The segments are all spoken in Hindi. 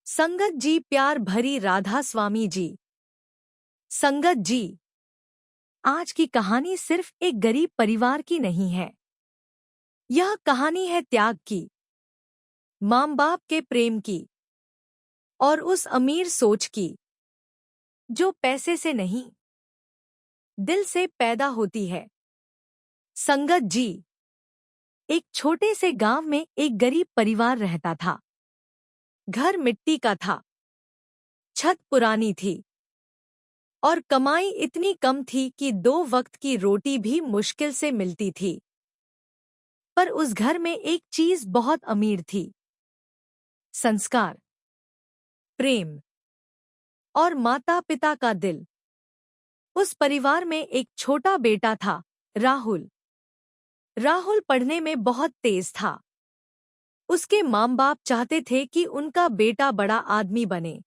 संगत जी, प्यार भरी राधा स्वामी जी। संगत जी, आज की कहानी सिर्फ एक गरीब परिवार की नहीं है। यह कहानी है त्याग की, माँ बाप के प्रेम की और उस अमीर सोच की जो पैसे से नहीं, दिल से पैदा होती है। संगत जी, एक छोटे से गांव में एक गरीब परिवार रहता था। घर मिट्टी का था, छत पुरानी थी और कमाई इतनी कम थी कि 2 वक्त की रोटी भी मुश्किल से मिलती थी। पर उस घर में एक चीज बहुत अमीर थी, संस्कार, प्रेम और माता पिता का दिल। उस परिवार में एक छोटा बेटा था, राहुल। राहुल पढ़ने में बहुत तेज था। उसके माँ बाप चाहते थे कि उनका बेटा बड़ा आदमी बने,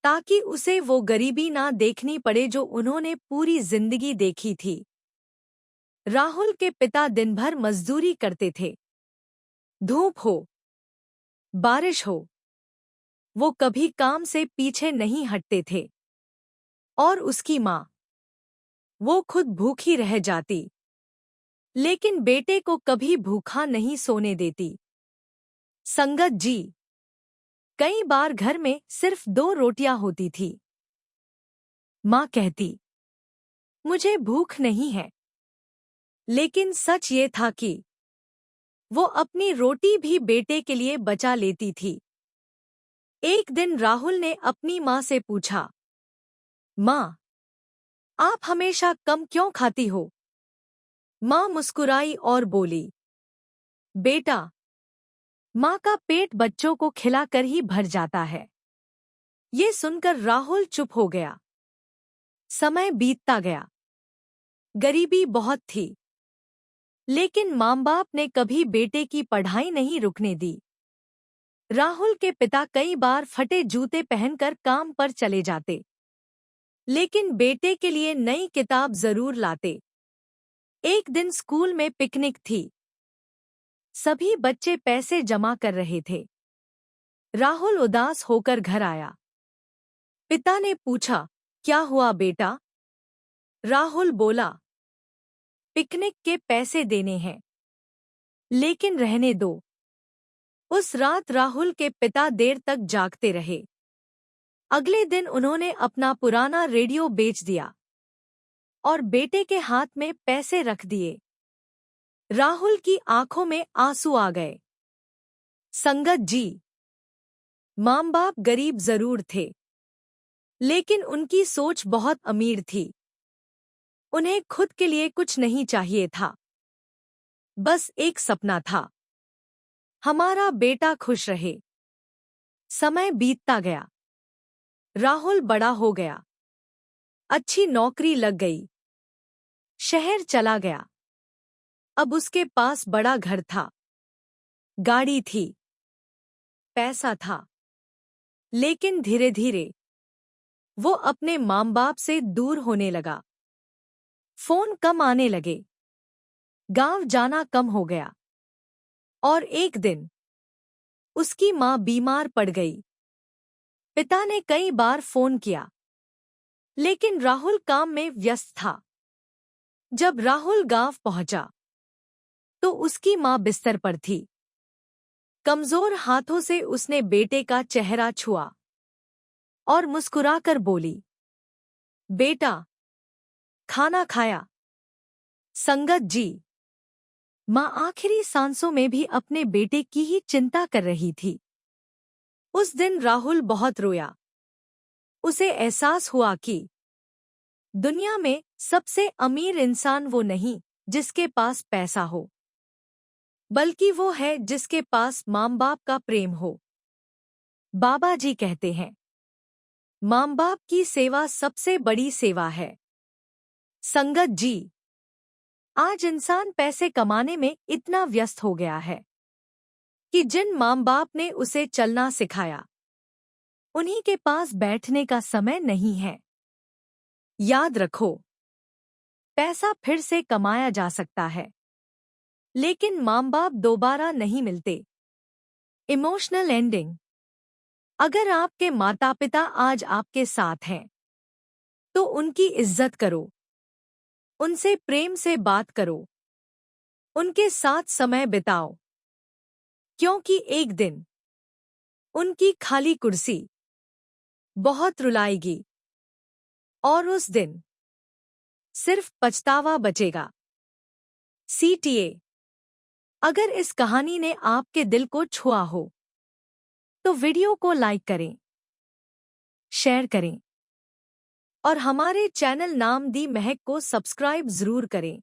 ताकि उसे वो गरीबी ना देखनी पड़े जो उन्होंने पूरी जिंदगी देखी थी। राहुल के पिता दिन भर मजदूरी करते थे। धूप हो, बारिश हो, वो कभी काम से पीछे नहीं हटते थे। और उसकी माँ, वो खुद भूखी रह जाती, लेकिन बेटे को कभी भूखा नहीं सोने देती। संगत जी, कई बार घर में सिर्फ 2 रोटियां होती थी। माँ कहती, मुझे भूख नहीं है, लेकिन सच ये था कि वो अपनी रोटी भी बेटे के लिए बचा लेती थी। एक दिन राहुल ने अपनी माँ से पूछा, माँ, आप हमेशा कम क्यों खाती हो? माँ मुस्कुराई और बोली, बेटा, माँ का पेट बच्चों को खिलाकर ही भर जाता है। ये सुनकर राहुल चुप हो गया। समय बीतता गया। गरीबी बहुत थी, लेकिन माँ बाप ने कभी बेटे की पढ़ाई नहीं रुकने दी। राहुल के पिता कई बार फटे जूते पहनकर काम पर चले जाते, लेकिन बेटे के लिए नई किताब जरूर लाते। एक दिन स्कूल में पिकनिक थी। सभी बच्चे पैसे जमा कर रहे थे। राहुल उदास होकर घर आया। पिता ने पूछा, क्या हुआ बेटा? राहुल बोला, पिकनिक के पैसे देने हैं, लेकिन रहने दो। उस रात राहुल के पिता देर तक जागते रहे। अगले दिन उन्होंने अपना पुराना रेडियो बेच दिया और बेटे के हाथ में पैसे रख दिए। राहुल की आंखों में आंसू आ गए। संगत जी, माँ बाप गरीब जरूर थे, लेकिन उनकी सोच बहुत अमीर थी। उन्हें खुद के लिए कुछ नहीं चाहिए था, बस एक सपना था, हमारा बेटा खुश रहे। समय बीतता गया। राहुल बड़ा हो गया, अच्छी नौकरी लग गई, शहर चला गया। अब उसके पास बड़ा घर था, गाड़ी थी, पैसा था, लेकिन धीरे धीरे वो अपने माँ बाप से दूर होने लगा। फोन कम आने लगे, गांव जाना कम हो गया और एक दिन उसकी माँ बीमार पड़ गई। पिता ने कई बार फोन किया, लेकिन राहुल काम में व्यस्त था। जब राहुल गांव पहुंचा, तो उसकी माँ बिस्तर पर थी। कमजोर हाथों से उसने बेटे का चेहरा छुआ और मुस्कुराकर बोली, बेटा, खाना खाया? संगत जी, माँ आखिरी सांसों में भी अपने बेटे की ही चिंता कर रही थी। उस दिन राहुल बहुत रोया। उसे एहसास हुआ कि दुनिया में सबसे अमीर इंसान वो नहीं जिसके पास पैसा हो, बल्कि वो है जिसके पास माँ बाप का प्रेम हो। बाबा जी कहते हैं, माँ बाप की सेवा सबसे बड़ी सेवा है। संगत जी, आज इंसान पैसे कमाने में इतना व्यस्त हो गया है कि जिन माँ बाप ने उसे चलना सिखाया, उन्हीं के पास बैठने का समय नहीं है। याद रखो, पैसा फिर से कमाया जा सकता है, लेकिन माँ बाप दोबारा नहीं मिलते। Emotional ending. अगर आपके माता पिता आज आपके साथ हैं तो उनकी इज्जत करो, उनसे प्रेम से बात करो, उनके साथ समय बिताओ, क्योंकि एक दिन उनकी खाली कुर्सी बहुत रुलाएगी और उस दिन सिर्फ पछतावा बचेगा। सीटीए। अगर इस कहानी ने आपके दिल को छुआ हो तो वीडियो को लाइक करें, शेयर करें और हमारे चैनल नाम दी महक को सब्सक्राइब जरूर करें।